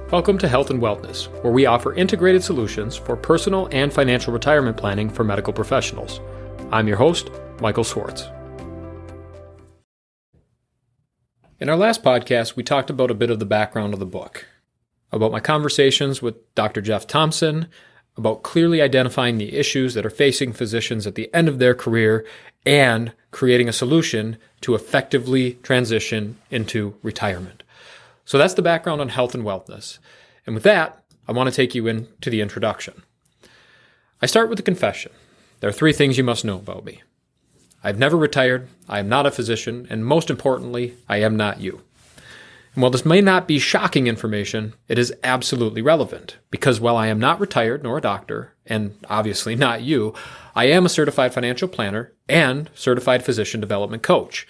Welcome to Health and Wellness, where we offer integrated solutions for personal and financial retirement planning for medical professionals. I'm your host, Michael Swartz. In our last podcast, we talked about a bit of the background of the book, about my conversations with Dr. Jeff Thompson, about clearly identifying the issues that are facing physicians at the end of their career, and creating a solution to effectively transition into retirement. So that's the background on health and wellness. And with that, I want to take you into the introduction. I start with a confession. There are 3 things you must know about me. I've never retired, I am not a physician, and most importantly, I am not you. And while this may not be shocking information, it is absolutely relevant, because while I am not retired nor a doctor, and obviously not you, I am a certified financial planner and certified physician development coach.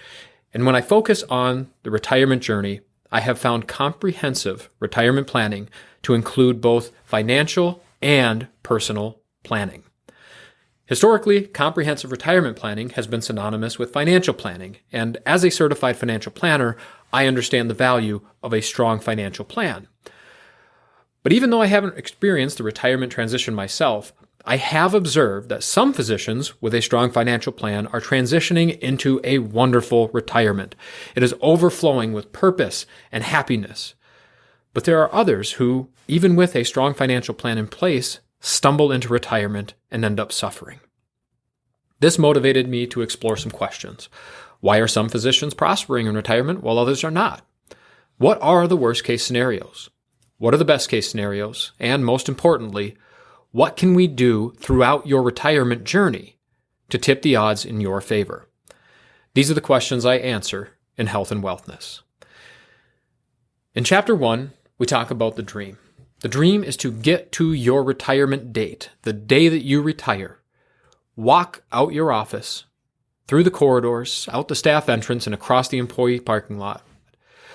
And when I focus on the retirement journey, I have found comprehensive retirement planning to include both financial and personal planning. Historically, comprehensive retirement planning has been synonymous with financial planning, and as a certified financial planner, I understand the value of a strong financial plan. But even though I haven't experienced the retirement transition myself, I have observed that some physicians with a strong financial plan are transitioning into a wonderful retirement. It is overflowing with purpose and happiness. But there are others who, even with a strong financial plan in place, stumble into retirement and end up suffering. This motivated me to explore some questions. Why are some physicians prospering in retirement while others are not? What are the worst-case scenarios? What are the best-case scenarios? And most importantly, what can we do throughout your retirement journey to tip the odds in your favor? These are the questions I answer in Health and Wellness. In Chapter 1, we talk about the dream. The dream is to get to your retirement date, the day that you retire. Walk out your office, through the corridors, out the staff entrance, and across the employee parking lot,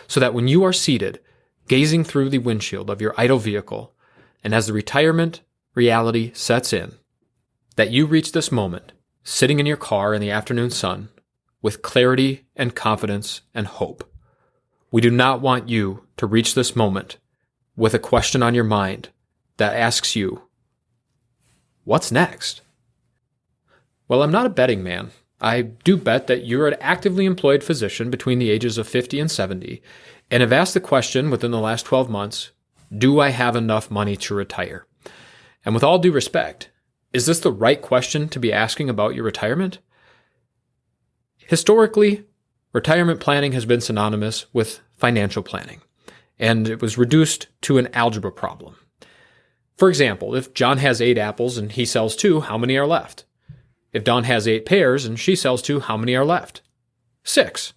so that when you are seated, gazing through the windshield of your idle vehicle, and as the retirement reality sets in, that you reach this moment, sitting in your car in the afternoon sun, with clarity and confidence and hope. We do not want you to reach this moment with a question on your mind that asks you, what's next? Well, I'm not a betting man. I do bet that you're an actively employed physician between the ages of 50 and 70 and have asked the question within the last 12 months, do I have enough money to retire? And with all due respect, is this the right question to be asking about your retirement? Historically, retirement planning has been synonymous with financial planning, and it was reduced to an algebra problem. For example, if John has 8 apples and he sells 2, how many are left? If Dawn has 8 pears and she sells 2, how many are left? 6.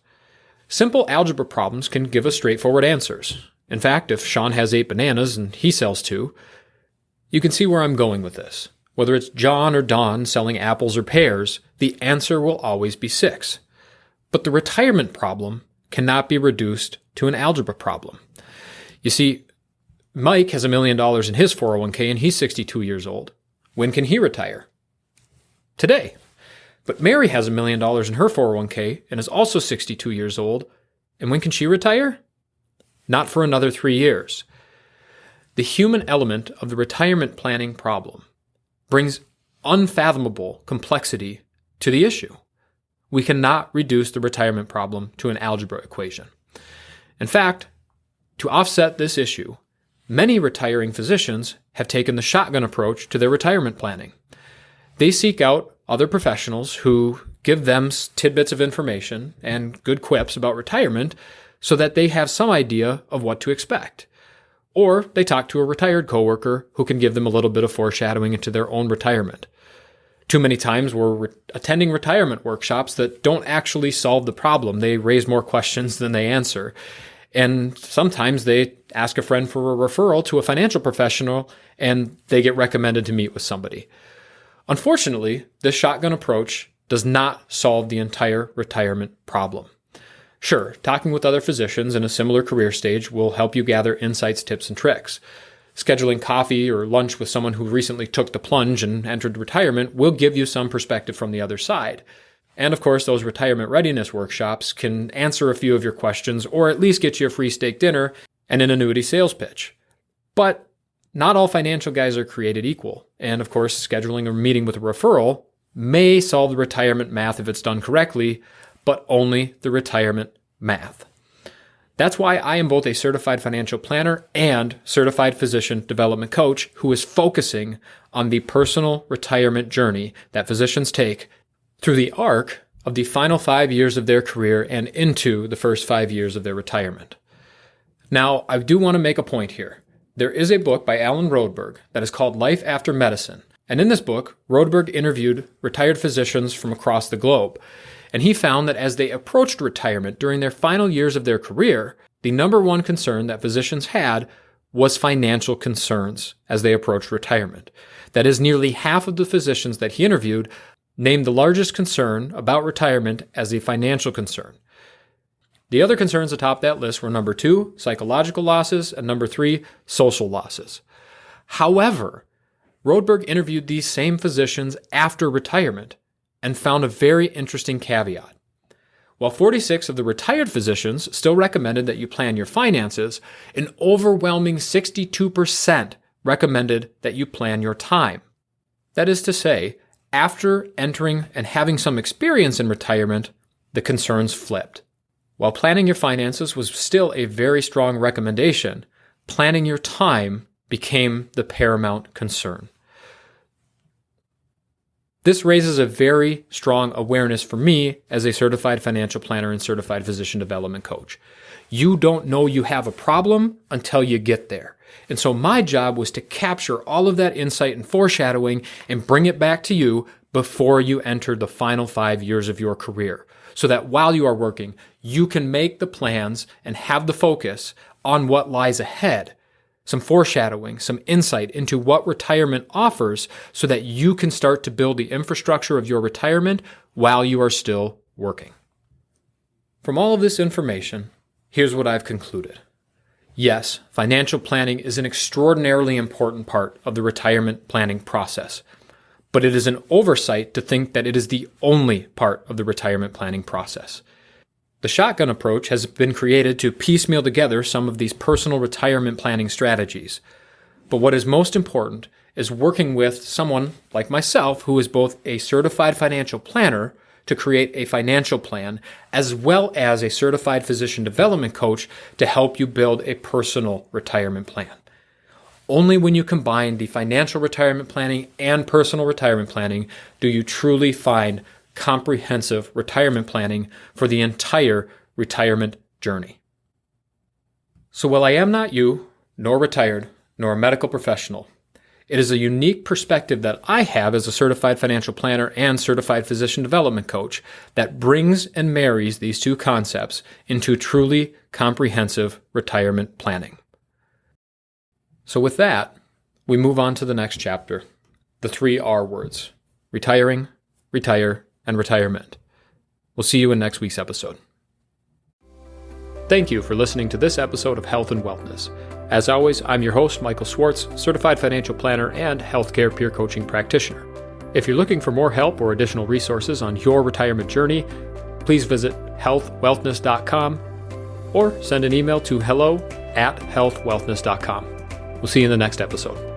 Simple algebra problems can give us straightforward answers. In fact, if Sean has 8 bananas and he sells 2, you can see where I'm going with this. Whether it's John or Dawn selling apples or pears, the answer will always be 6. But the retirement problem cannot be reduced to an algebra problem. You see, Mike has $1 million in his 401k and he's 62 years old. When can he retire? Today. But Mary has $1 million in her 401k and is also 62 years old. And when can she retire? Not for another 3 years. The human element of the retirement planning problem brings unfathomable complexity to the issue. We cannot reduce the retirement problem to an algebra equation. In fact, to offset this issue, many retiring physicians have taken the shotgun approach to their retirement planning. They seek out other professionals who give them tidbits of information and good quips about retirement so that they have some idea of what to expect. Or they talk to a retired coworker who can give them a little bit of foreshadowing into their own retirement. Too many times we're attending retirement workshops that don't actually solve the problem. They raise more questions than they answer. And sometimes they ask a friend for a referral to a financial professional and they get recommended to meet with somebody. Unfortunately, this shotgun approach does not solve the entire retirement problem. Sure, talking with other physicians in a similar career stage will help you gather insights, tips, and tricks. Scheduling coffee or lunch with someone who recently took the plunge and entered retirement will give you some perspective from the other side. And of course, those retirement readiness workshops can answer a few of your questions or at least get you a free steak dinner and an annuity sales pitch. But not all financial guys are created equal. And of course, scheduling a meeting with a referral may solve the retirement math if it's done correctly, but only the retirement math. That's why I am both a certified financial planner and certified physician development coach who is focusing on the personal retirement journey that physicians take through the arc of the final 5 years of their career and into the first 5 years of their retirement. Now, I do want to make a point here. There is a book by Alan Rodberg that is called Life After Medicine. And in this book, Rodberg interviewed retired physicians from across the globe. And he found that as they approached retirement during their final years of their career, the number one concern that physicians had was financial concerns as they approached retirement. That is, nearly half of the physicians that he interviewed named the largest concern about retirement as a financial concern. The other concerns atop that list were number 2, psychological losses, and number 3, social losses. However, Rodberg interviewed these same physicians after retirement and found a very interesting caveat. While 46 of the retired physicians still recommended that you plan your finances, an overwhelming 62% recommended that you plan your time. That is to say, after entering and having some experience in retirement, the concerns flipped. While planning your finances was still a very strong recommendation, planning your time became the paramount concern. This raises a very strong awareness for me as a certified financial planner and certified physician development coach. You don't know you have a problem until you get there. And so my job was to capture all of that insight and foreshadowing and bring it back to you before you enter the final 5 years of your career, so that while you are working, you can make the plans and have the focus on what lies ahead. Some foreshadowing, some insight into what retirement offers so that you can start to build the infrastructure of your retirement while you are still working. From all of this information, here's what I've concluded. Yes, financial planning is an extraordinarily important part of the retirement planning process, but it is an oversight to think that it is the only part of the retirement planning process. The shotgun approach has been created to piecemeal together some of these personal retirement planning strategies. But what is most important is working with someone like myself who is both a certified financial planner to create a financial plan, as well as a certified physician development coach to help you build a personal retirement plan. Only when you combine the financial retirement planning and personal retirement planning do you truly find comprehensive retirement planning for the entire retirement journey. So while I am not you, nor retired, nor a medical professional, it is a unique perspective that I have as a certified financial planner and certified physician development coach that brings and marries these two concepts into truly comprehensive retirement planning. So with that, we move on to the next chapter, the 3 R words: retiring, retire, and retirement. We'll see you in next week's episode. Thank you for listening to this episode of Health and Wellness. As always, I'm your host, Michael Swartz, certified financial planner and healthcare peer coaching practitioner. If you're looking for more help or additional resources on your retirement journey, please visit healthwellness.com or send an email to hello@healthwellness.com. We'll see you in the next episode.